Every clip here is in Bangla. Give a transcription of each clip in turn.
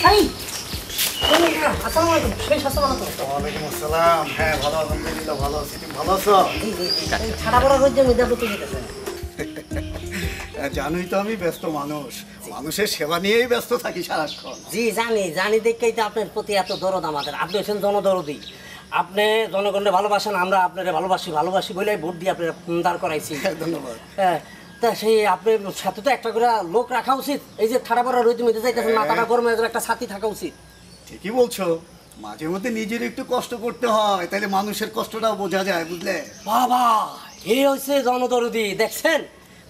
এই আসসালামু আলাইকুম। ওয়ালাইকুম আসসালাম। হ্যাঁ ভালো, আলহামদুলিল্লাহ ভালো আছি। তুমি ভালো আছো? ছাড়া পড়া হচ্ছে মেজাবো তো যেতেছে। জানোই তো আমি ব্যস্ত মানুষ, মানুষের সেবা নিয়েই ব্যস্ত থাকি সারাক্ষণ। জি জানি দেখেই তো আপনার প্রতি এত দরদ আমাদের। আপনি হচ্ছেন জনদরদি, আপনি জনগণকে ভালোবাসেন, আমরা আপনারা ভালোবাসি বলে ভোট দিয়ে আপনার দাঁড় করাইছি। ধন্যবাদ। হ্যাঁ, তা সেই আপনার সাথে তো একটা করে লোক রাখা উচিত। এই যে ছাড়া পড়া রোদ মেতে যাইতেছেন, মাথাটা গরমে একটা সাথী থাকা উচিত। ঠিকই বলছো, মাঝে মধ্যে নিজের একটু কষ্ট করতে হয়, তাহলে মানুষের কষ্টটাও বোঝা যায়, বুঝলে? বাবা, এই হচ্ছে জনদরদি। দেখছেন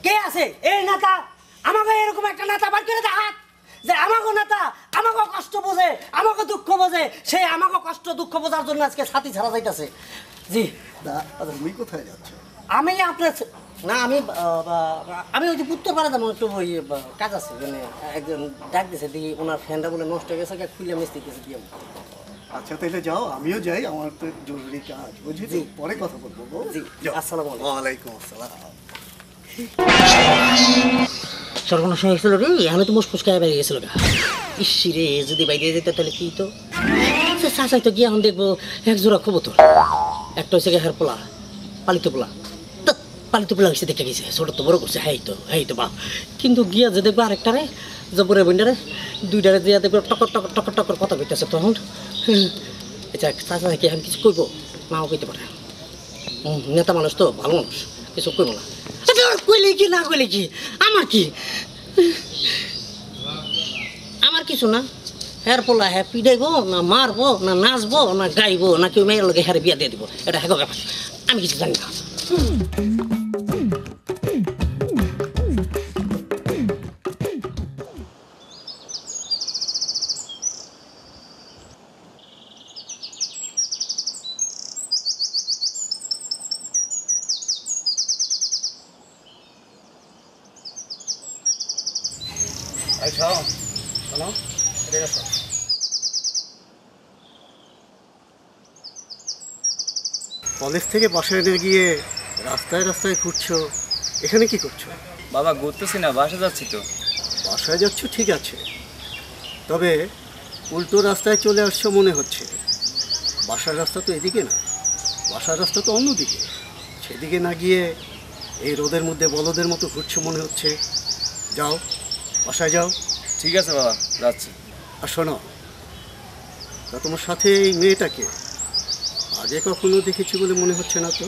কে আছে এই নেতা? আমাকে এরকম একটা নেতা বার করে দেখাত যে আমাকে নেতা আমাকে কষ্ট বোঝে, আমাকে দুঃখ বোঝে, সে আমাকে কষ্ট দুঃখ বোঝার জন্য আজকে সাথী ছাড়া যাইতেছে। জি, তুমি কোথায় যাচ্ছ? আমি আপনার না, আমি ওই যে উত্তর পাড়া যাবো, একটু ওই কাজ আছে, মানে একজন ডাক দিয়েছে, দেখি ওনার ফ্যানটা বলে নষ্ট হয়ে গেছে, খুলে মিস্ত্রি দিয়েছে দিয়ে। আচ্ছা তাহলে যাও, আমিও যাই, আমার তো জরুরি কাজ, বুঝলি? পরে কথা বলবো। জি, আসসালামু আলাইকুম। ওয়ালাইকুম আসসালাম। সর্বনাশ হয়ে গেছিল রে, আমি তো মুসফুসকায় বেরিয়ে গেছিল গা। ইসি রে, যদি বাইরে যেত তাহলে কি তো চাচাই তো গিয়ে এখন দেখবো এক জোড়া কবুতর, একটা হচ্ছে গিয়ে পোলা, পালিত পোলা হয়েছে, দেখে গেছে, ছোট তো বড় করছে, হ্যাঁ তো বাপ। কিন্তু গিয়া যে দেখবো আরেকটারে জবরে বন্ডারে দুইটারে দিয়া দেখবো টকর কথা কইতেছে। তখন আচ্ছা চাচা কি আমি কিছু কইবো? নাও কইতে পারে, নেতা মানুষ তো, ভালো মানুষ, কিছু কইবো না। কইলে কি না কইলে কি, আমার কিছু না। হ্যার পোলা হ্যাঁ পিটাইবো না, মারবো না, নাচবো না, গাইবো না, কেউ মেয়ের লোকে হ্যারে বিয়া দিয়ে দিব, এটা হ্যাঁ ব্যাপার, আমি কিছু জানি না। কলেজ থেকে বাসায় গিয়ে রাস্তায় ঘুরছো, এখানে কি করছো? বাবা ঘুরতেছি না, বাসা যাচ্ছি তো। বাসায় যাচ্ছ ঠিক আছে, তবে উল্টো রাস্তায় চলে আসছো মনে হচ্ছে। বাসার রাস্তা তো এদিকে না, বাসার রাস্তা তো অন্যদিকে। সেদিকে না গিয়ে এই রোদের মধ্যে বলদের মতো ঘুরছো মনে হচ্ছে। যাও, বাসায় যাও। ঠিক আছে বাবা, যাচ্ছি। আর শোনো, তা তোমার সাথে এই মেয়েটাকে আগে কখনো দেখেছি বলে মনে হচ্ছে না তো?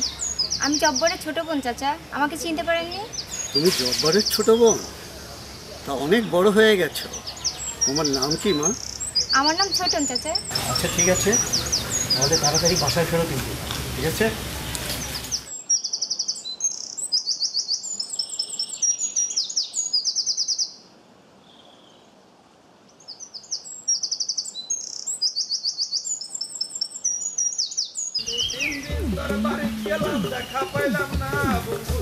আমি জব্বরের ছোট বোন চাচা, আমাকে চিনতে পারেননি? তুমি জব্বরের ছোট বোন? তা অনেক বড় হয়ে গেছো। তোমার নাম কি মা? আমার নাম ছোটন চাচা। আচ্ছা ঠিক আছে, তাহলে তাড়াতাড়ি বাসায় ফেরো কিন্তু, ঠিক আছে? দেখা পাইলাম না বন্ধু,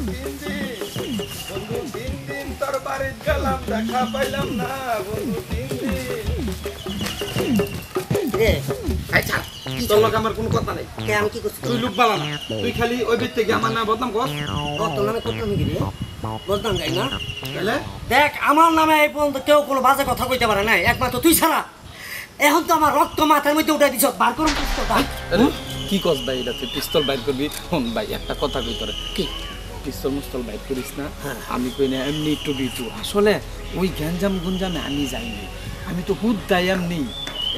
তিন দিন তোর বাড়ি গেলাম, দেখা পাইলাম না বন্ধু, 3 দিন। তোর লোক আমার কোনো কথা নেই। আমি কি করছি? তুই লোক বালা না, তুই খালি ওই ব্যক্তি থেকে আমার নাম বদনাম কর। তোর নামে করতাম কি রে? বলতাম গাই না। তাহলে দেখ, আমার নামে এই পর্যন্ত কেউ কোনো বাজে কথা কইতে পারে না, একমাত্র তুই ছাড়া। এখন তো আমার রক্ত মাথার মধ্যে উঠে দিছ, বার করুন কি কস ভাই, এটা তুই পিস্তল বাইর করবি? শোন ভাই, একটা কথা কই তোরে, কি পিস্তল মুস্তল বাইর করিস না। আমি কই না এমনি একটু দিতু, আসলে ওই গ্যাঞ্জাম গুঞ্জামে আমি যাইনি, আমি তো হুদ দাই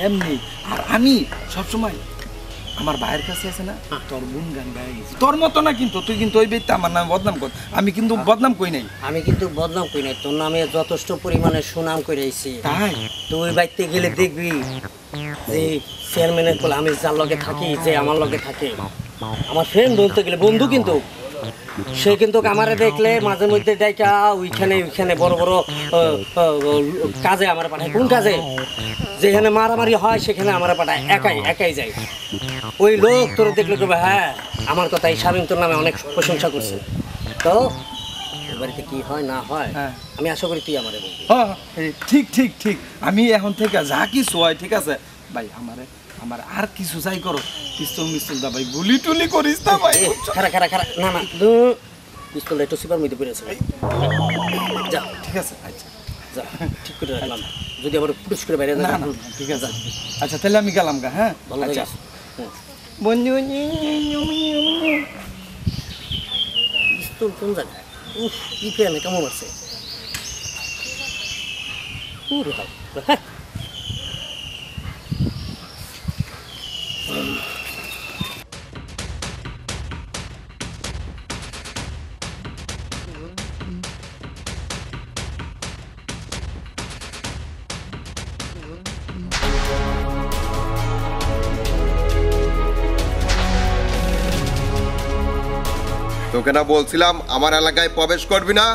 এমনি। আর আমি সবসময় আমার ভাইয়ের কাছে আছে না, তোর গুণ গান গায়ে গেছি, তোর মতো না কিন্তু। তুই কিন্তু ওই ব্যক্তি আমার নামে বদনাম কর, আমি কিন্তু বদনাম কই নাই। আমি কিন্তু বদনাম কই নাই, তোর নামে যথেষ্ট পরিমাণে সুনাম করেছি। তাই তুই বাইতে গেলে দেখবি যে চেয়ারম্যানের কোলে আমি যার লগে থাকি, যে আমার লগে থাকে, আমার ফ্রেন্ড বলতে গেলে বন্ধু, কিন্তু সে কিন্তু আমারে দেখলে মাঝে মধ্যে ডাইকা ওইখানে বড় বড় কাজে আমার পাঠায়। কোন কাজে? যেখানে মারামারি হয় সেখানে আমার পাঠায়, একাই যায়। ওই লোক তোর দেখলে কেবে হ্যাঁ আমার কথা এই স্বামী তোর নামে অনেক প্রশংসা করছে। তো বাড়িতে কি হয় না হয় আমি আশা করি তুই আমারে বলবি। হ্যাঁ ঠিক, আমি এখন থেকে যা কিছু হয় ঠিক আছে ভাই। আমার আর কিছু চাই করো, পিস্তল মিস্তল দা ভাই, গুলি টুলি করিস না ভাই। খারা না পিস্তল একটু সিপার মধ্যে পড়েছে। যা, ঠিক আছে, আচ্ছা যা, ঠিক করে রাখলাম। যদি আবার পুটুস করে বাইরে না যায় না ঠিক আছে আচ্ছা তাহলে আমি গেলাম গা হ্যাঁ ভালো আচ্ছা থাকিস। বন্ধু পিস্তল কোন জায়গায় উফ কি প্রেমে কেমন আছে পুরো হ্যাঁ তোকে না বলছিলাম আমার এলাকায় প্রবেশ করবি না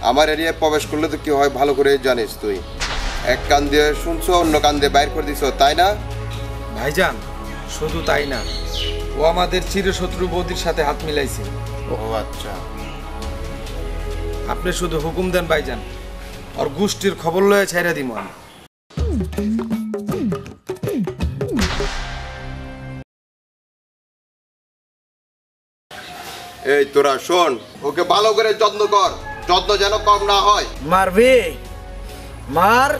আমার এরিয়ায় প্রবেশ করলে তো কি হয় ভালো করে জানিস তুই এক কান দিয়ে শুনছো অন্য কান দিয়ে বাইর করে দিছো তাই না ভাইজান শুধু তাই না ও আমাদের চিরশত্রু বৌদির সাথে হাত মিলাইছে ও আচ্ছা আপনি শুধু হুকুম দেন ভাইজান আর গোষ্ঠীর খবর লয়ে ছাইরা দিমু আমি এই তোরা শোন ওকে ভালো করে যত্ন কর যত্ন যেন কম না হয় মারবি মার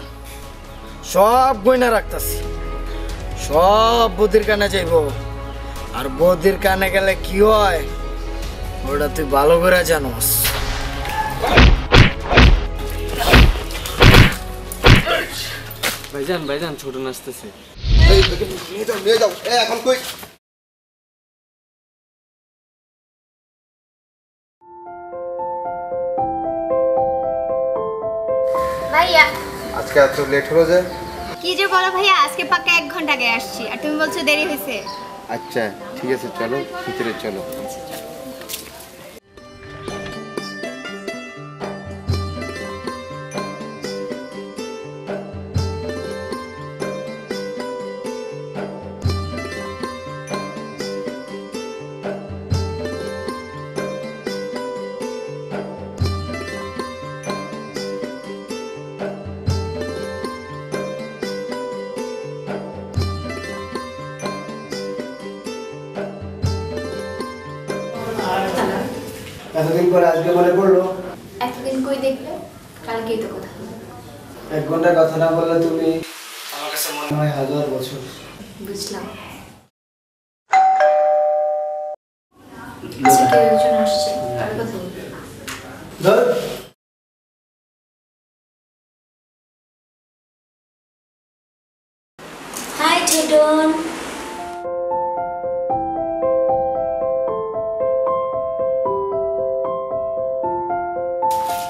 সব গয়না রাখতাছি সব বৌদির কানে যাইব আর বৌদির কানে গেলে কি হয় ওটা তুই ভালো করে জানোস ভাইজান ভাইজান ছোট নাচতেছে এই নিয়ে যাও এখন কই ভাইয়া আজকে এত লেট হলো যে কি যে বলো ভাইয়া আজকে পাক্কা 1 ঘন্টা আগে আসছি আর তুমি বলছো দেরি হয়েছে। আচ্ছা ঠিক আছে চলো ভিতরে চলো এতদিন পরে আজকে মনে পড়লো এতদিন কই দেখলে কালকেই তো কথা হলো। 1 ঘন্টা কথা না বললে তুমি আমার কাছে মনে হয় 1000 বছর বুঝলাম। আচ্ছা কেউ একজন আসছে আর কথা বলবো। ধর হাই ঠেটন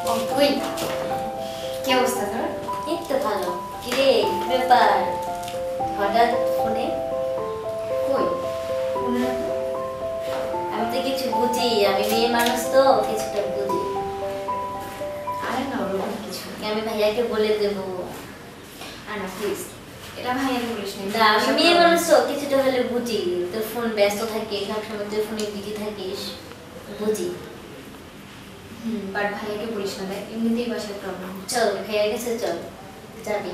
ও তুই কি অবস্থা তোর? এই তো ভালো কিরে কি ব্যাপার হঠাৎ ফোনে কই মনে রাখো। আমি তো কিছু বুঝি আমি মেয়ে মানুষ তো কিছুটা বুঝি আরে না ওরকম কিছু না। আমি ভাইয়াকে বলে দেবো আর না প্লিজ এটা ভাইয়া বলিস না। না আমি মেয়ে মানুষ তো কিছুটা হলে বুঝি তোর ফোন ব্যস্ত থাকে সবসময় তুই ফোনে বিজি থাকিস বুঝি বাট ভাইয়াকে বলিস না দেখ এমনিতেই বাসায় প্রবলেম। চল ভাইয়ার কাছে চল যাবি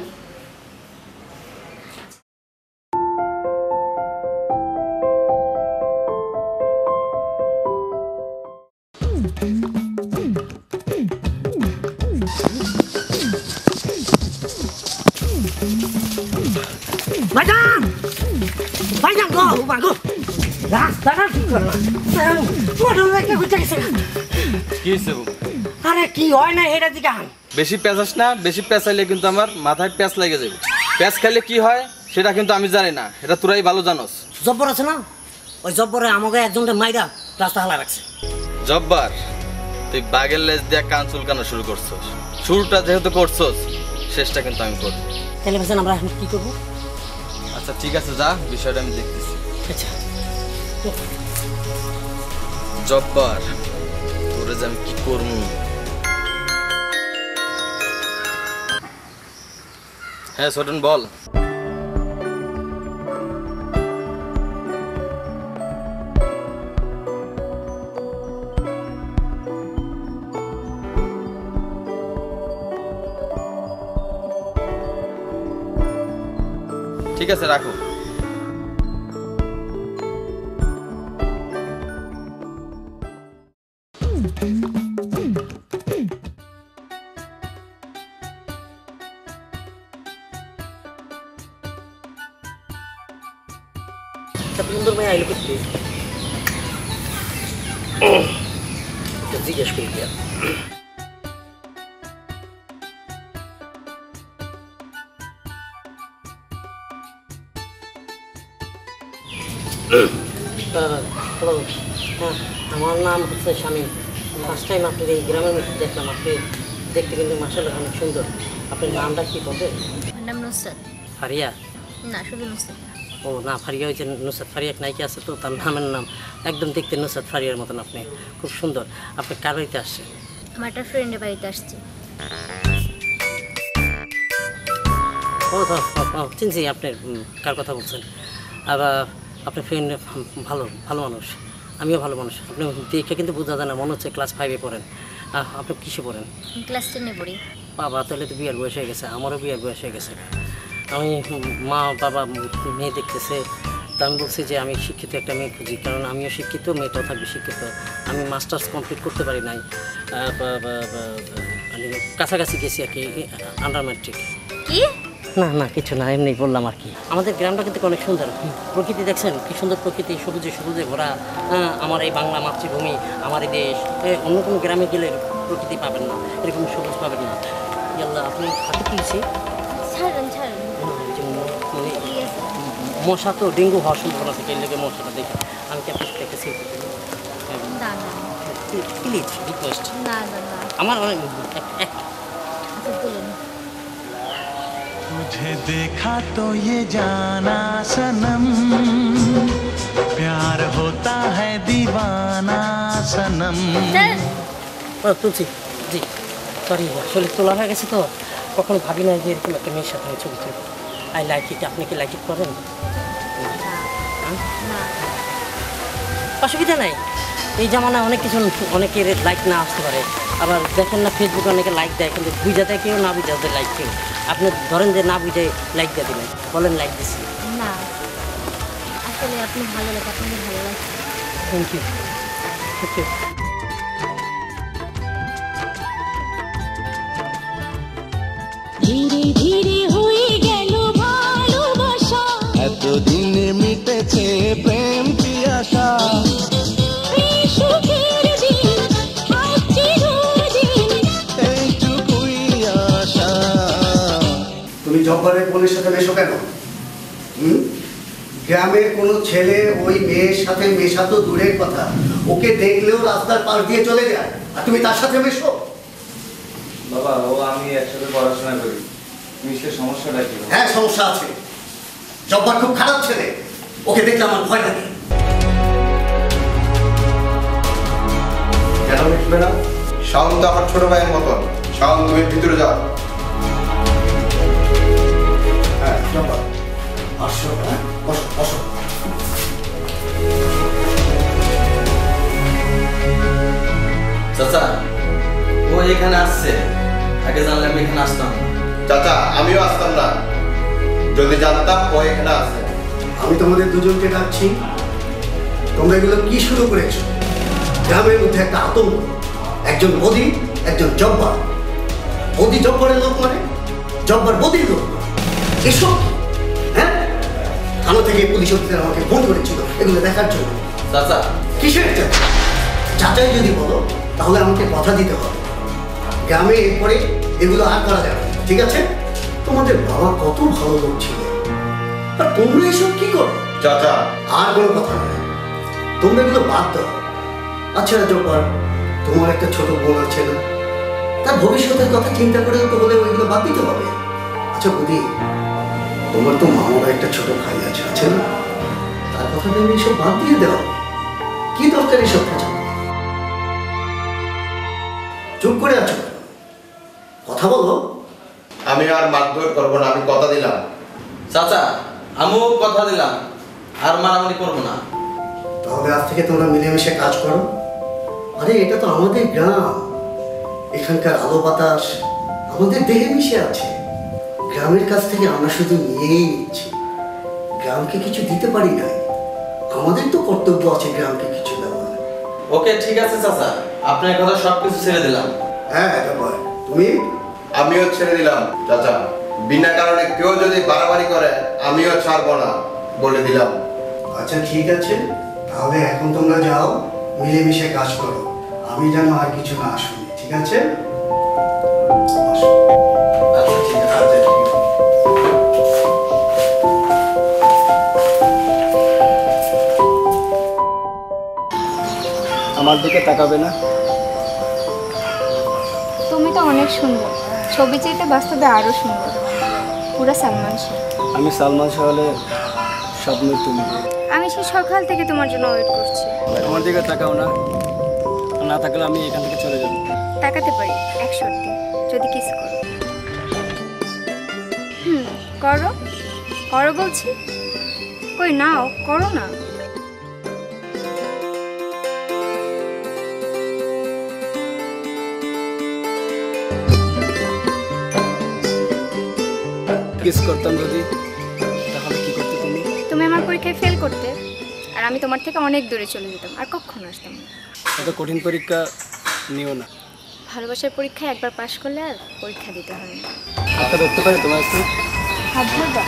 ভাইজান ভাইজান গো মাগো রাস্তাটা ঠিক করো মোটর একটা ঘুরতে গেছে কি হইছে বউ? আরে কি হয় না এটা দিকে আন বেশি পেঁচাস না বেশি পেঁচাইলে কিন্তু আমার মাথায় প্যাঁচ লেগে যাবে প্যাঁচ খাইলে কি হয় সেটা কিন্তু আমি জানি না এটা তোরাই ভালো জানোস জব্বর আছে না ওই জব্বরে আমাকে একজনটা মাইরা রাস্তা হালা রাখছে জব্বার তুই বাগের লেজ দিয়ে কান চুলকানো শুরু করছস শুরুটা যেহেতু করছস শেষটা কিন্তু আমি করব তাহলে ভাইজান আমরা এখন কি করবো আচ্ছা ঠিক আছে যা বিষয়টা আমি দেখতেছি আচ্ছা জব্বার তোরে যে আমি কি করবো হ্যাঁ ছোটন বল ঠিক আছে রাখো এত সুন্দর মেয়ে আইলো করতে জিজ্ঞেস করি কি আর। হ্যালো, হ্যাঁ আমার নাম হচ্ছে শামীম। ফার্স্ট টাইম আপনার এই গ্রামের মধ্যে দেখলাম। আপনি দেখতে কিন্তু মাসাল্লাহ অনেক সুন্দর। আপনার নামটা কি বলবেন? আমার নাম নুসরাত। ফারিয়া? না, শুধু নুসরাত। ও না, ফারিয়া হয়েছে নুসরাত ফারিয়া এক নায়িকা আছে তো, তার নামের নাম একদম দেখতে নুসরাত ফারিয়ার মতন। আপনি খুব সুন্দর। আপনি কার বাড়িতে আসছেন? আমার একটা ফ্রেন্ডের বাড়িতে আসছে। ও চিনছি আপনি কার কথা বলছেন। আবার আপনার ফ্রেন্ড ভালো ভালো মানুষ, আমিও ভালো মানুষ। আপনি দেখে কিন্তু বোঝা যায় না, মনে হচ্ছে ক্লাস 5-এ পড়েন। আপনি কিসে পড়েন? ক্লাস 10-এ পড়ি। বাবা, তাহলে তো বিয়ের বয়স হয়ে গেছে। আমারও বিয়ের বয়স হয়ে গেছে। আমি মা বাবা মেয়ে দেখতেছে, তা আমি বলছি যে আমি শিক্ষিত একটা মেয়ে খুঁজি, কারণ আমিও শিক্ষিত, মেয়েটাও থাকবে শিক্ষিত। আমি মাস্টার্স কমপ্লিট করতে পারি নাই, মানে কাছাকাছি গেছি আর কি, আন্ডার ম্যাট্রিক। কি? না না, কিছু না, এমনি বললাম আর কি। আমাদের গ্রামটা কিন্তু অনেক সুন্দর। প্রকৃতি দেখছেন কি সুন্দর প্রকৃতি, সবুজে সবুজে ভরা। আমার এই বাংলা মাতৃভূমি, আমার এই দেশ। অন্য কোনো গ্রামে গেলে প্রকৃতি পাবেন না, এরকম সবুজ পাবেন না। ইয়াল্লা, আপনি হাতে কিনছি ছাড়েন ছাড়েন। মানে ঠিক আছে। মশা তো ডেঙ্গু হওয়ার সম্ভাবনা থাকে, এই লেগে মশাটা দেখে আমি কি আপনার সাথে একটা সেলফি তুলি? না না প্লিজ রিকোয়েস্ট। না না না, আমার অনেক আচ্ছা বলুন। तुझे देखा तो ये जाना सनम प्यार होता है दीवाना सनम। তুলছি জি, সরি আসলে তোলা হয়ে গেছে তো, কখনো ভাবি না যে এরকম একটা মেয়ের সাথে আমি ছবি তুলব। I like it. আপনি কি লাইক ইট করেন? না, অসুবিধা নাই। এই জামানায় অনেক কিছু, অনেকের লাইক না আসতে পারে। আবার দেখেন না ফেসবুকে অনেকে লাইক দেয়, কিন্তু বুঝা দেয় কেউ, না বুঝা দেয় লাইক কেউ। আপনি ধরেন যে না বুঝে লাইক দিয়ে দিলেন, বলেন লাইক দিচ্ছি। না, আসলে আপনি ভালো লাগে, আপনাকে ভালো লাগছে। Thank you, thank you. ধীরে ধীরে হয়ে গেল ভালোবাসা, এতদিনে মিটেছে প্রেম পিয়াসা, এই সুখের দিন আজ চিরদিন, এইটুকুই আশা। তুমি জব্বারের বোনের সাথে মেশো কেন? গ্রামের কোনো ছেলে ওই মেয়ের সাথে মেশা তো দূরের কথা, ওকে দেখলেও রাস্তার পাশ দিয়ে চলে যায়, আর তুমি তার সাথে মেশো? বাবা, ও আমি একসাথে পড়াশোনা করি, মিশের সমস্যাটা কি? হ্যাঁ, সমস্যা আছে। জব্বার খুব খারাপ ছেলে, ওকে দেখলে আমার ভয় লাগে। কেন মিশবে না? শাওন তো আমার ছোট ভাইয়ের মতন। শাওন, তুমি ভিতরে যাও। হ্যাঁ জব্বার, আসো। হ্যাঁ, বসো বসো। চাচা, ও এখানে আসছে, আগে জানলে আমি এখানে আসতাম। চাচা, আমিও আসতাম না যদি জানতাম ও এখানে আছে। আমি তোমাদের দুজনকে ডাকছি, তোমরা এগুলো কি শুরু করেছো? গ্রামের মধ্যে একটা আতঙ্ক, একজন বদি, একজন জব্বার। বদি জব্বারের লোক মানে, জব্বার বদির লোক মানে। এসব কি? হ্যাঁ, থানা থেকে পুলিশ অফিসার আমাকে ফোন করেছিল এগুলো দেখার জন্য। চাচা, কিসের চাচা? চাচাই যদি বলো তাহলে আমাকে কথা দিতে হবে। গ্রামে এরপরে এগুলো আর করা যাবে না, ঠিক আছে? তোমাদের বাবা কত ভালো লোক ছিল, আর তোমরা এসব কি করো? চাচা, আর কোনো কথা নয়, তোমরা এগুলো বাদ দাও। আচ্ছা জব্বার, তোমার একটা ছোট বোন আছে না? তার ভবিষ্যতের কথা চিন্তা করে তো বলে ওইগুলো বাদ দিতে হবে। আচ্ছা বুদ্ধি, তোমার তো মামার একটা ছোট ভাই আছে না? তার কথা ভেবে এসব বাদ দিয়ে দাও। কি দরকার এসব কথা? চুপ করে আছো, কথা বলো। আমি আর মারধর করবো না, আমি কথা দিলাম। চাচা, আমিও কথা দিলাম, আর মারামারি করবো না। তাহলে আজ থেকে তোমরা মিলেমিশে কাজ করো। আরে এটা তো আমাদের গ্রাম, এখানকার আলো বাতাস আমাদের দেহে মিশে আছে। গ্রামের কাছ থেকে আমরা শুধু নিয়েই নিচ্ছি, গ্রামকে কিছু দিতে পারি না। আমাদের তো কর্তব্য আছে গ্রামকে কিছু দেওয়া। ওকে, ঠিক আছে চাচা, আপনার কথা সবকিছু ছেড়ে দিলাম। হ্যাঁ তুমি? আমিও ছেড়ে দিলাম চাচা। বিনা কারণে কেউ যদি বাড়াবাড়ি করে আমিও ছাড়বো না, বলে দিলাম। আচ্ছা ঠিক আছে, তাহলে এখন তোমরা যাও, মিলেমিশে কাজ করো। আমি যেন আর কিছু না শুনি, ঠিক আছে? আসো। আচ্ছা ঠিক আছে, আচ্ছা ঠিক আছে। আমার দিকে তাকাবে না? তুমি তো অনেক সুন্দর, ছবি চাইতে বাস্তবে আরো সুন্দর, পুরো সালমান শাহ। আমি সালমান শাহ হলে স্বপ্ন তুমি। আমি সেই সকাল থেকে তোমার জন্য ওয়েট করছি। আমার দিকে তাকাও না, না তাকালে আমি এখান থেকে চলে যাব। তাকাতে পারি এক শর্তে, যদি কিস করো। করো করো বলছি, কই নাও করো না। কিস করতাম যদি, তাহলে কি করতে তুমি? তুমি আমার পরীক্ষায় ফেল করতে, আর আমি তোমার থেকে অনেক দূরে চলে যেতাম, আর কখনো আসতাম না। এত কঠিন পরীক্ষা নিও না। ভালোবাসার পরীক্ষায় একবার পাশ করলে আর পরীক্ষা দিতে হয় না। হাতটা ধরতে পারি তোমার একটু? হাত ধরবা?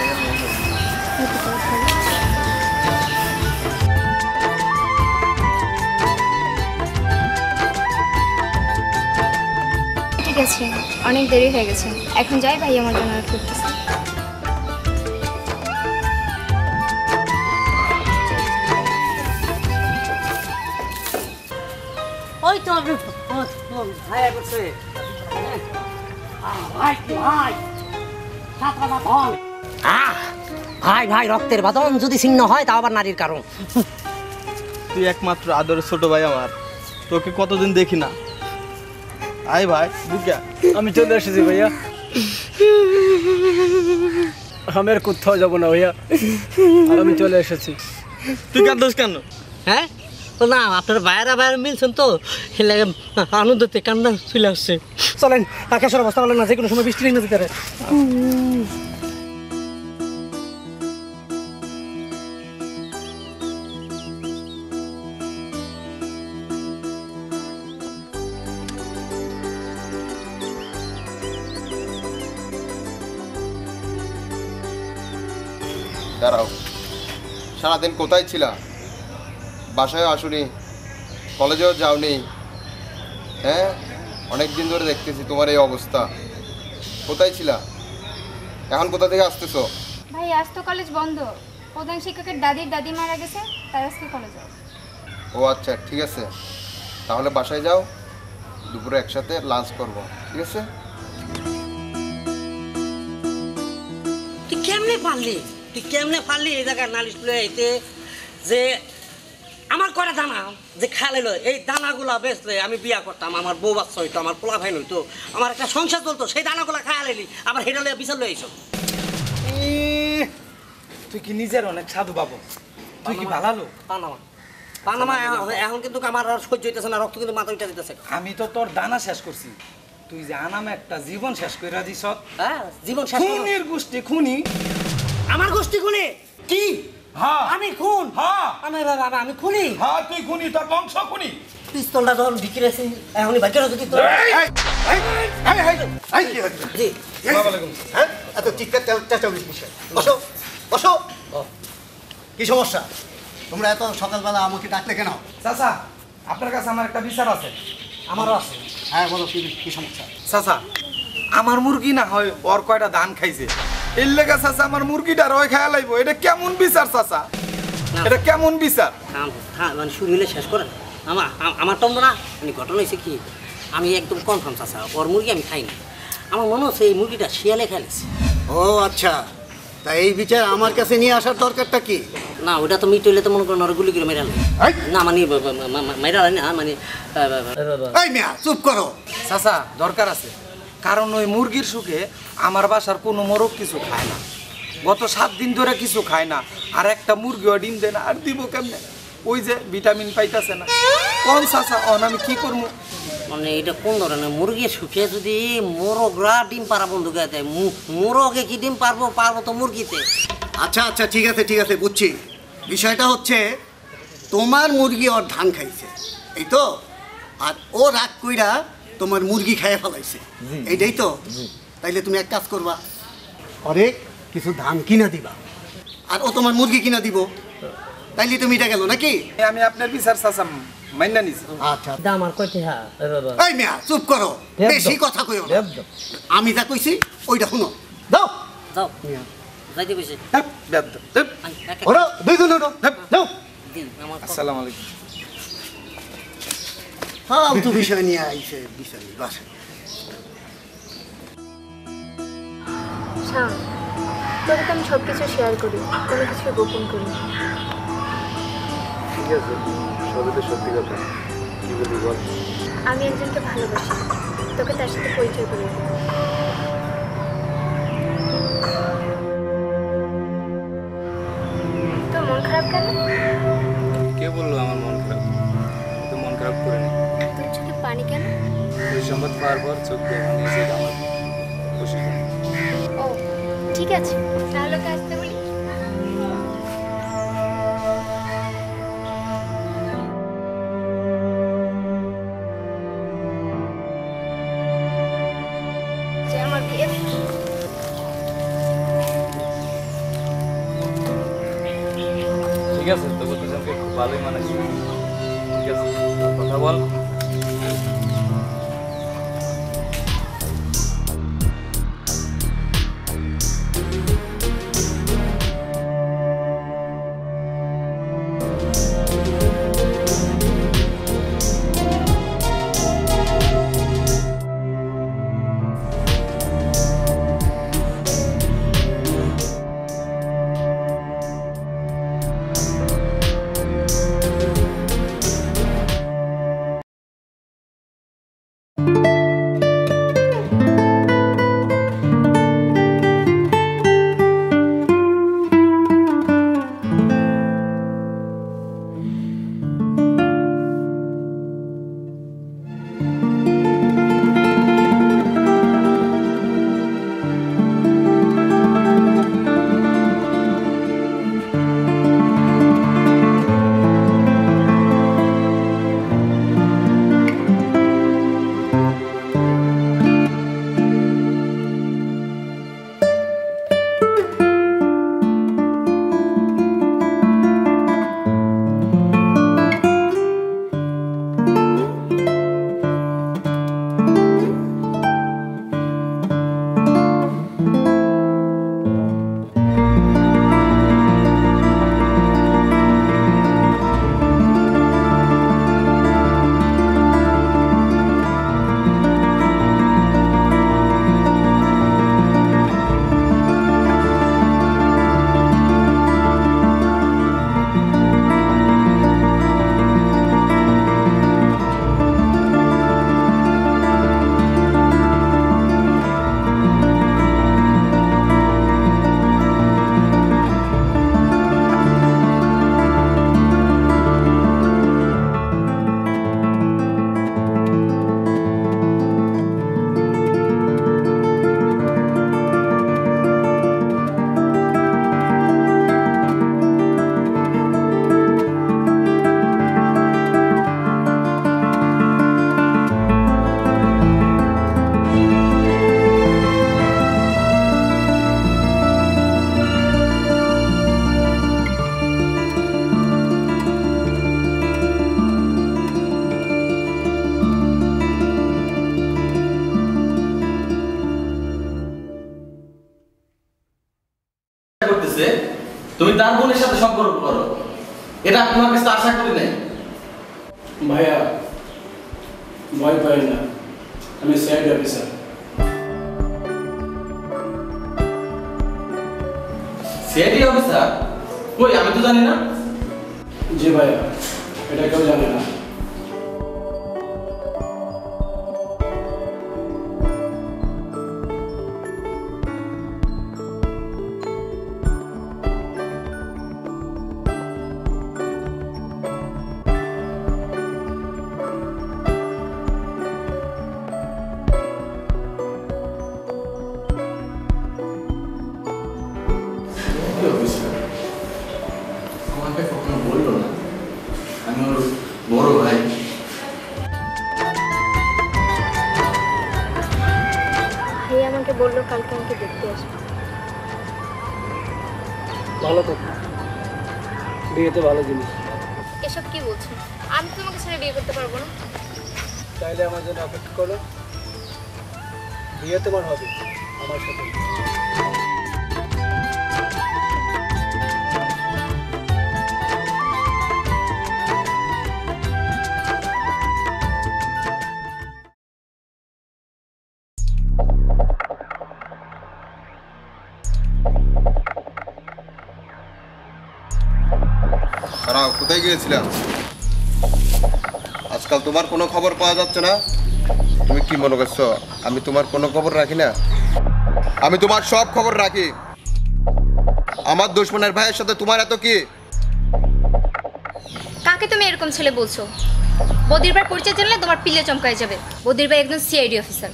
ঠিক আছে, অনেক দেরি হয়ে গেছে, এখন যাই, ভাই আমার জন্য ওয়েট করতেছে। ওই তো ভাই করছে ভাই ভাই ভাই ভাই রক্তের বাঁধন যদি ছিন্ন হয় তা আবার নারীর কারণ। তুই একমাত্র আদরের ছোট ভাই আমার, তোকে কতদিন দেখি না। আয় ভাই বুকে। আমি চলে এসেছি ভাইয়া, আমি আর কোথাও যাবো না ভাইয়া, আমি চলে এসেছি। তুই কাঁদছিস কেন? হ্যাঁ ও না, আপনার বাইরে বাইরে মিলছেন তো, হেলে আনন্দতে কান্না চলে আসছে। চলেন, আকাশের অবস্থা বলেন না, যে কোনো সময় বৃষ্টি নেই যেতে পারে। দাঁড়াও, সারাদিন কোথায় ছিলা? বাসায় আসুনি, কলেজেও যাওনি। হ্যাঁ, অনেক দিন ধরে দেখতেছি তোমার এই অবস্থা। কোথায় ছিলা? এখন কোথা থেকে আসতেছো? ভাই আজ তো কলেজ বন্ধ, প্রধান শিক্ষকের দাদির দাদি মারা গেছে, তাই আজকে কলেজে। ও আচ্ছা, ঠিক আছে, তাহলে বাসায় যাও, দুপুরে একসাথে লাঞ্চ করবো, ঠিক আছে? তুই কেমনে পারলি এই জায়গায় নালিশ লয়ে আইতে যে আমার করা দানা যে খালাইলো, এই দানাগুলা বেচলে আমি বিয়া করতাম, আমার বউ বাচ্চা হইতো, আমার পোলা ভাই হইতো, আমার একটা সংসার চলতো, সেই দানাগুলা খায়ালাইলি, আবার হেঁটে লইয়া বিচার লয়ে আইছো। তুই কি নিজের অনেক সাধু বাবু, তুই কি ভালো? পানামা এখন কিন্তু আমার আর সহ্য হইতেছে না, রক্ত কিন্তু মাথা উঠে যেতেছে। আমি তো তোর দানা শেষ করছি, তুই যে আনামে একটা জীবন শেষ করে দিস। হ্যাঁ, জীবন শেষ। খুনির গোষ্ঠী খুনি। আমার গোষ্ঠী খুনি? কি? হ্যাঁ আমি খুন? হ্যাঁ আমি খুনি? হ্যাঁ তুই খুনি, তোর বংশ খুনি। পিস্তলটা যখন বিক্রি আছে এখনই বাকিরা যদি তোর জি হ্যাঁ, এত চিৎকার চেঁচামেচি কিসের? বসো বসো। কি সমস্যা? তোমরা এত সকালবেলা আমাকে ডাকলে কেন? চাচা, আপনার কাছে আমার একটা বিচার আছে। আমারও আছে। হ্যাঁ বলো, কি সমস্যা? চাচা, আমার মুরগি না হয় ওর কয়টা ধান খাইছে, এর লেগে চাচা আমার মুরগিটা রয় খায়া লাইব। এটা কেমন বিচার চাচা? এটা কেমন বিচার? মানে শুরু হলে শেষ করেন। আমার তো না, মানে ঘটনা হয়েছে কি, আমি একদম কনফার্ম চাচা, ওর মুরগি আমি খাই না। আমার মনে হচ্ছে এই মুরগিটা শিয়ালে খেলেছে। ও আচ্ছা, তা এই বিচার আমার কাছে নিয়ে আসার দরকারটা কি? না, ওটা তো মিট হইলে তো মনে করেন ওরা গুলি করে মেরাল না, মানে মেরাল না, মানে এই মিয়া চুপ করো। চাচা দরকার আছে, কারণ ওই মুরগির সুখে আমার বাসার কোনো মোরগ কিছু খায় না, গত 7 দিন ধরে কিছু খায় না, আর একটা মুরগিও ডিম দেয় না। আর দিব কেমনে? ওই যে ভিটামিন পাইতাছে না। কোন চাচা, আমি কি করবো? মানে এটা কোন ধরনের মুরগি? সুখে যদি মোরগরা ডিম পারা বন্ধ করে দেয়, মোরগে কি ডিম পারবো তো মুরগিতে। আচ্ছা আচ্ছা ঠিক আছে বুঝছি। বিষয়টা হচ্ছে তোমার মুরগি ওর ধান খাইছে, এই তো, আর ও রাগ কইরা তোমার মুরগি খাইয়ে ফেলাইছে, এইটাই তো? তাইলে তুমি এক কাজ করবা, অনেক কিছু ধান কিনা দিবা, আর ও তোমার মুরগি কিনা দিব। তাইলে তো মিটা গেল নাকি? আমি আপনার বিচার চাচাম মাইনা নিছি। আচ্ছা দাম আর কয়টি হ্যাঁ এই মিয়া চুপ করো, বেশি কথা কইও না। আমি যা কইছি ওইটা শুনো। দাও যাও যাইতে কইছে ওরা দুইজন ওরা যাও। আসসালামু আলাইকুম। ফালতু বিষয় নিয়ে আইছে বিষয় বাসে। শাম, তোকে তো আমি সব কিছু শেয়ার করি, কোনো কিছু গোপন করি না। ঠিক আছে, সবই তো সত্যি কথা। কি বলি বল? আমি একজনকে ভালোবাসি, তোকে তার সাথে পরিচয় করে দেবো। তোর মন খারাপ কেন? কে বললো আমার মন খারাপ? আমি তো মন খারাপ করিনি। তোর চোখে পানি কেন? ওই সংবাদ পাওয়ার পর চোখ দিয়ে পানি এসে আমার খুশি। ও ঠিক আছে, তাহলে ওকে আসতে বলি। যে আমার বিয়ে ঠিক আছে, তোকে দুজনকে খুব ভালোই মানাইছে। ঠিক আছে, কথা বল। তুমি তার বোনের সাথে সম্পর্ক করো, এটা আমি তোমার কাছে আশা করি নাই। ভাইয়া ভয় পাই না, আমি সাইড অফিসার। CID officer? কই, আমি তো জানি না। জি ভাইয়া, এটা কেউ জানে না। আমাকে কখনো বললো না, আমি ওর বড় ভাই। ভাই আমাকে বললো কালকে আমাকে দেখতে আসবে। ভালো কথা, বিয়ে তো ভালো জিনিস। এসব কি বলছো? আমি তোমাকে ছেড়ে বিয়ে করতে পারবো না। চাইলে আমার জন্য অপেক্ষা করো, বিয়ে তোমার হবে আমার সাথে। তারাও কোথায় গিয়েছিলাম? আজকাল তোমার কোনো খবর পাওয়া যাচ্ছে না। তুমি কি মনে করছো আমি তোমার কোনো খবর রাখি না? আমি তোমার সব খবর রাখি। আমার দুশমনের ভাইয়ের সাথে তোমার এত কি? কাকে তুমি এরকম ছেলে বলছো? বদির ভাই পরিচয় জানলে তোমার পিলে চমকায় যাবে। বদির ভাই একজন সিআইডি অফিসার।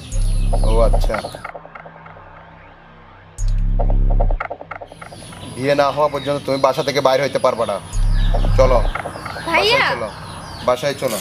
ও আচ্ছা, বিয়ে না হওয়া পর্যন্ত তুমি বাসা থেকে বাইরে হইতে পারবে না। চলো ভাইয়া, বাসায় চলো, বাসায় চলো।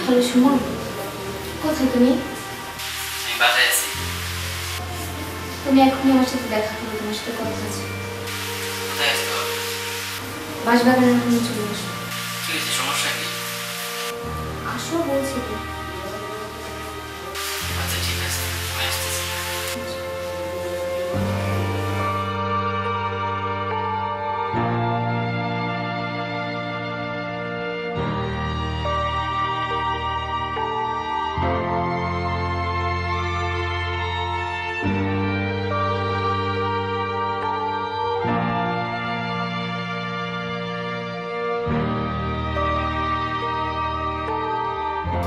হ্যালো সুমন, কোথায় তুমি? আমি বাসায় আছি। তুমি এখনই আমার সাথে দেখা করো, তোমার সাথে কথা আছে। কোথায় আসতে হবে? বাঁশবাগানের ওখানে চলে আসো। কি হয়েছে, সমস্যা কি? আসো বলছি তো। আচ্ছা ঠিক আছে, আমি আসতেছি।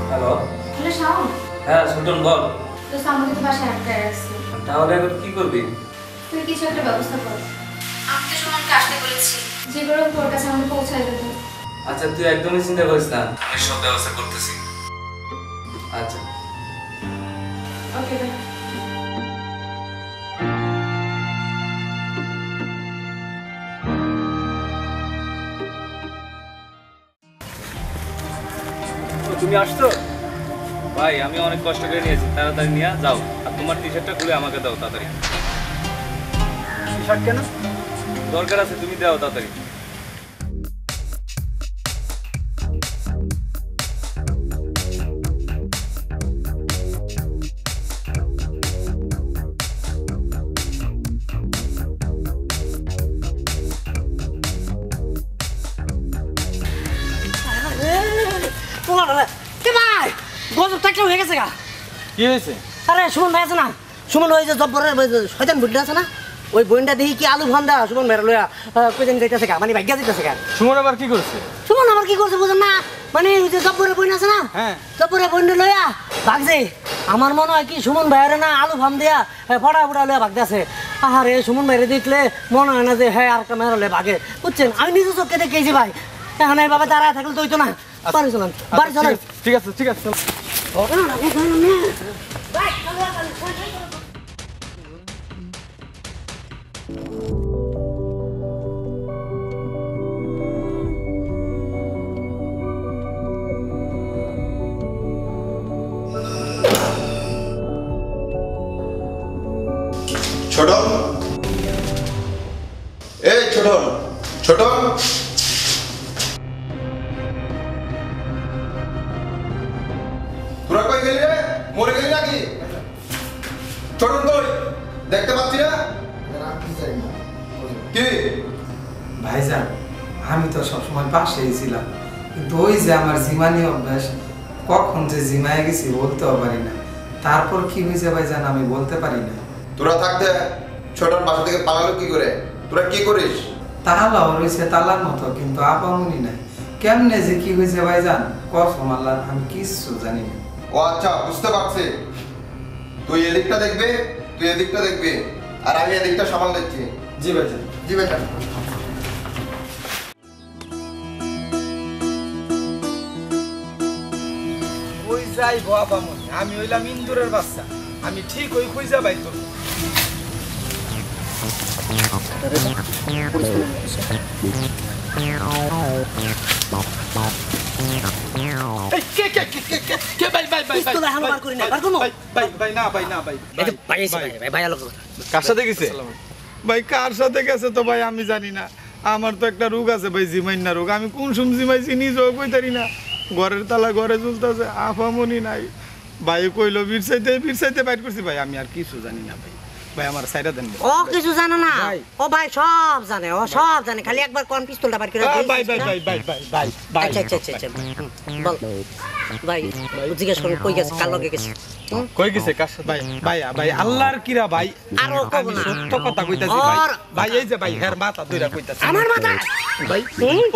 হ্যালো। হ্যালো শাওন, হ্যাঁ সুটন বল। তো আমাকে তো বাসায় আটকায় রাখছি। তাহলে এখন কি করবি? তুই কিছু একটা ব্যবস্থা কর। আমি তো সুমনকে আসতে বলেছি, যে করে হোক তোর কাছে আমাকে পৌঁছায় দেবে। আচ্ছা তুই একদমই চিন্তা করিস না, আমি সব ব্যবস্থা করতেছি। আচ্ছা ওকে বাই। তুমি আসছো? ভাই আমি অনেক কষ্ট করে নিয়েছি, তাড়াতাড়ি নিয়ে যাও। আর তোমার টি শার্টটা খুলে আমাকে দাও তাড়াতাড়ি। টি শার্ট কেন? দরকার আছে, তুমি দাও তাড়াতাড়ি। গজব টাকটা হয়ে গেছে গা। কি হয়েছে? আরে সুমন ভাই আছে না, সুমন ওই যে জব্বরের শয়তান বুড়িটা আছে না, ওই বোনটা দেখি কি আলু ভান্দা সুমন মেরে লইয়া কইতেন যাইতেছে গা, মানে ভাগ্যা যাইতেছে গা। সুমন আবার কি করছে? সুমন আমার কি করছে বুঝেন না, মানে ওই যে জব্বরের বোন আছে না, হ্যাঁ জব্বরের বোনটা লইয়া ভাগছে। আমার মনে হয় কি সুমন ভাইয়ের না আলু ভাম দিয়া ফটা ফটা লইয়া ভাগতেছে। আরে সুমন ভাইরে দেখলে মনে হয় না যে হ্যাঁ আর একটা মেয়ের লইয়া ভাগে, বুঝছেন? আমি নিজে চোখে দেখেছি ভাই। এখন এইভাবে দাঁড়ায় থাকলে তো হইতো না। বাড়ি চলেন, বাড়ি চলেন। ঠিক আছে ঠিক আছে। ছোট, এই ছোট ছোট, তোরা কই গেলি রে? মরে গেলি নাকি? ছোট কই দেখতে পাচ্ছি না। কি ভাইজান, আমি তো সবসময় পাশেই ছিলাম, কিন্তু ওই যে আমার জিমানি অভ্যাস, কখন যে জিমায় গেছি বলতেও পারি না। তারপর কি হয়েছে ভাইজান আমি বলতে পারি না। তোরা থাকতে ছোটর বাসা থেকে পালালো কি করে? তোরা কি করিস? তালাও রয়েছে তালার মতো, কিন্তু আপামনি নাই। কেমনে যে কি হয়েছে ভাইজান, কসম আল্লাহ আমি কিচ্ছু জানি না। ও আচ্ছা বুঝতে পারছি, তুই এদিকটা দেখবি, তুই এদিকটা দেখবি, আর আমি এদিকটা সামাল দিচ্ছি। জি ভাইজান। জি ভাইজান। ওই যাই বাবা মনে আমি হইলাম ইন্দুরের বাচ্চা, আমি ঠিক ওই খুঁজা পাই তো। কার সাথে গেছে ভাই? কার সাথে গেছে তো ভাই আমি জানি না। আমার তো একটা রোগ আছে ভাই, জিমাইনা রোগ। আমি কোন সুম জিমাইছি নিজেও কইতারি না। ঘরের তালা ঘরে ঝুলতেছে, আফামনি নাই ভাই। কইলো বিরসাইতে বাইট করছি ভাই, আমি আর কিছু জানি না ভাই। ভাই আমার সাইডা দেন। ও কিছু জানে না, ও ভাই সব জানে, ও সব জানে। খালি একবার কোন পিস্তলটা বাইর করে ভাই ভাই ভাই ভাই ভাই ভাই ভাই আচ্ছা বল ভাই, জিজ্ঞেস করুন কই গেছে, কার লগে গেছে, কই গেছে কার সাথে? ভাই ভাই ভাই আল্লাহর কিরা ভাই, আর ও কব না, সত্য কথা কইতাছি ভাই। ভাই এই যে ভাই হের মাথা ধইরা কইতাছি। আমার মাথা ভাই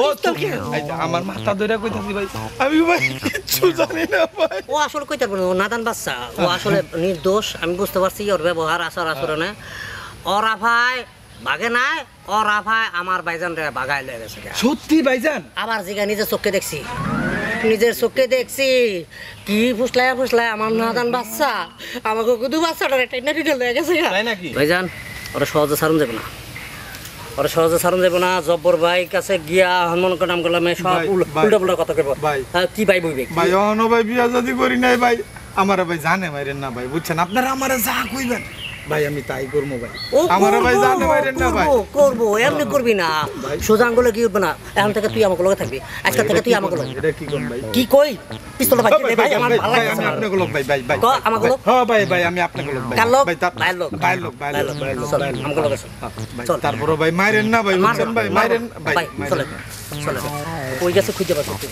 ও তো এই যে আমার মাথা ধইরা কইতাছি ভাই, আমি ভাই কিছু জানি না ভাই। ও আসলে কইতার বলে ও নাদান বাচ্চা, ও আসলে নির্দোষ। আমি বুঝতে পারছি ওর ব্যবহার আচার আচরণে। ওরা ভাই ভাগে নাই, ওরা ভাই আমার ভাইজান রে ভাগাই লয়ে গেছে। সত্যি ভাইজান? আবার জিগা নিজের চোখে দেখছি, নিজের চোখে দেখছি। কি ফুসলায় আমার নাদান বাচ্চা আমাকে কুদু বাচ্চাটা টেনে টেনে লয়ে গেছে। তাই নাকি ভাইজান? ওরা সহজে ছাড়ুন যাবে না, ওরা সহজে ছাড়ুন যাবে না। জব্বর ভাই কাছে গিয়া হনুমান নাম করলাম, সব উল্টা পুল্টা কথা কইব ভাই। কি ভাই বইবে ভাই? অনো ভাই বিয়া যদি করি নাই ভাই, আমার ভাই জানে মাইরেন না ভাই, বুঝছেন? আপনারা আমারে যা কইবেন ভাই আমি তাই করবো ভাই। আমার ভাই জানে মাইরেন না ভাই। করবো, এমনি করবি না, সোজা আঙ্গুলে কি উঠবে না। এখন থেকে তুই আমাকে লগে থাকবি, আজকে থেকে তুই আমাকে লগে। এটা কি কোন ভাই? কি কই পিস্তলটা ভাই ভাই আমার ভালো লাগে। আমি আপনাকে লোক ভাই ভাই ভাই ক আমাকে লোক। হ্যাঁ ভাই ভাই আমি আপনাকে লোক ভাই। কার লোক? ভাই ভাই লোক, ভাই লোক ভাই লোক ভাই লোক আমাকে লগে চল। তারপরে ভাই মাইরেন না ভাই, বুঝছেন ভাই? মাইরেন ভাই চলে চলে কই গেছে খুঁজে পাচ্ছ তুই।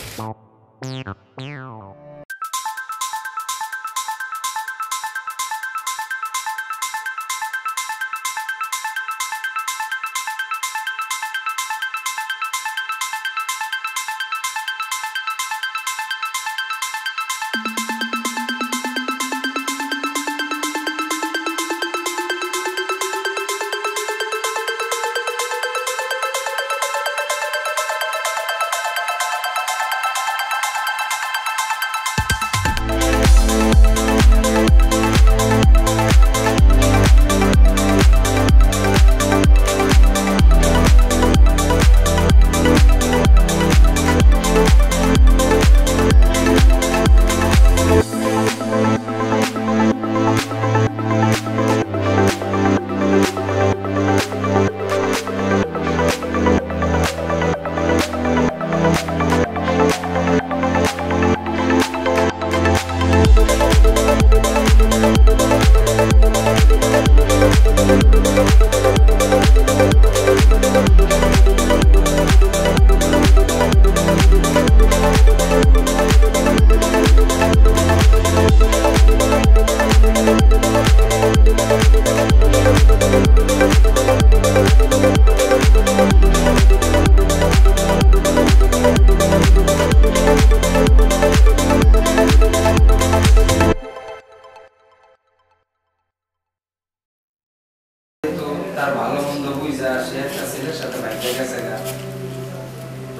তার ভালো মন্দ বুঝা সে একটা ছেলের সাথে বাইকে গেছে গা,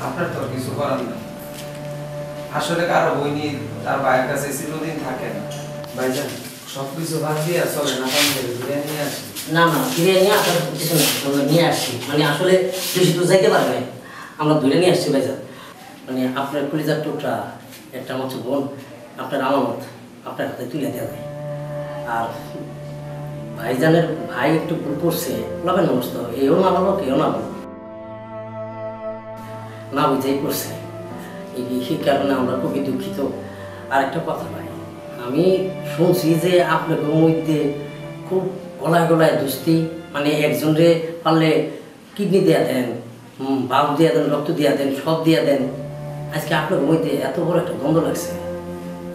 আপনার তো কিছু করার নাই। আসলে কারো বইনি তার ভাইয়ের কাছে চিরদিন থাকে না। ভাইজান সবকিছু বাদ দিয়ে চলে না, ঘুরে নিয়ে আসি। না না ফিরে নিয়ে আসার কিছু না, আমরা নিয়ে আসছি। মানে আসলে বেশি দূর যাইতে পারবে, আমরা ধরে নিয়ে আসছি ভাইজান। মানে আপনার কলিজার টুকরা একটা আমার বোন, আপনার আমানত আপনার হাতে তুলে দেওয়া যায়। আর ভাইজানের ভাই একটু ভুল করছে, বলবেন নমস্ত, এও না বলো কেউ না বলো, না বুঝেই করছে। এই কারণে আমরা খুবই দুঃখিত। আর একটা কথা ভাই, আমি শুনছি যে আপনার মধ্যে খুব গলায় গলায় দুস্তি, মানে একজনরে পারলে কিডনি দেওয়া দেন, বাল দিয়ে দেন, রক্ত দিয়ে দেন, সব দিয়ে দেন। আজকে আপনার মধ্যে এত বড় একটা গন্ধ লাগছে।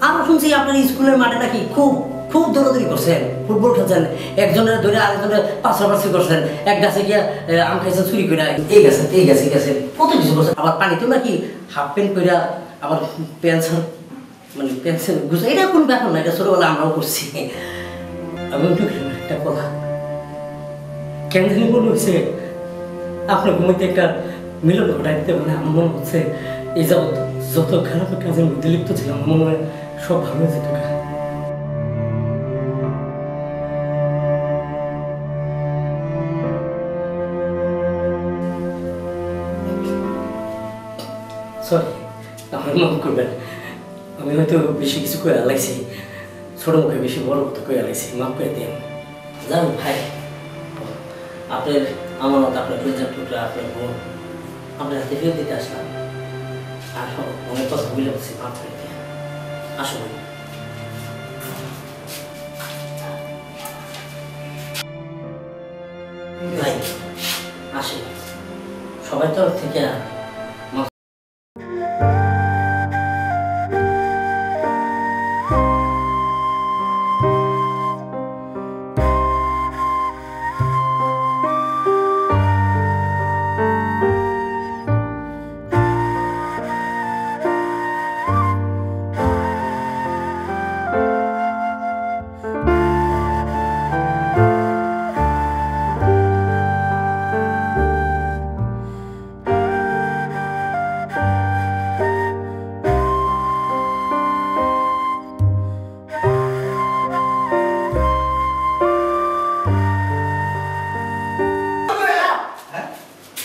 আমরা শুনছি আপনার স্কুলের মাঠে নাকি খুব খুব দৌড়াদৌড়ি করছেন, ফুটবল খেলছেন, একজনের ধরে আরেকজনের পাশাপাশি করছেন, এক গাছে গিয়ে আম খাইছেন চুরি করে, এই গেছে কত কিছু করছেন। আবার পানিতেও নাকি হাফ প্যান্ট করে, আবার পেন্সিল মানে পেন্সিল ঘুষে, এটা কোনো ব্যাপার না, এটা ছোটবেলা আমরাও করছি। আমি একটু একটা কথা কেন জানি মনে হয়েছে আপনার ঘুমাইতে একটা মিলন ঘটাই দিতে মানে আমার মনে হচ্ছে এই যাবৎ যত খারাপ কাজের মধ্যে লিপ্ত ছিলাম আমার মনে হয় সব ভালো হয়ে যেত। সরি, আমার মাফ করবেন, আমি হয়তো বেশি কিছু করে আলাইছি, ছোট মুখে বেশি বড় কথা করে আলাইছি, মাফ করে দিন। জান ভাই, আপনার আমানত, আপনার পরিচয় টুকরা, আপনার বোন আপনার হাতে ফেরত দিতে আসলাম। আর অনেক কথা ভুলে বলছি, মাফ করে দিন। আসো ভাই, আসি, সবাই তরফ থেকে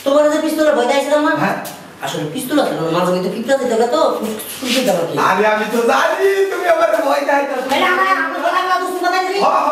তোমার যে পিস্তলের ভয় দেখাইছিলাম না, আসলে পিস্তল আছে না, মাঝে মধ্যে পিঁপড়া দিতে হবে তো শুনতে যাবো কি। আমি তো জানি তুমি আমার ভয় দেখাইছো। আমি তো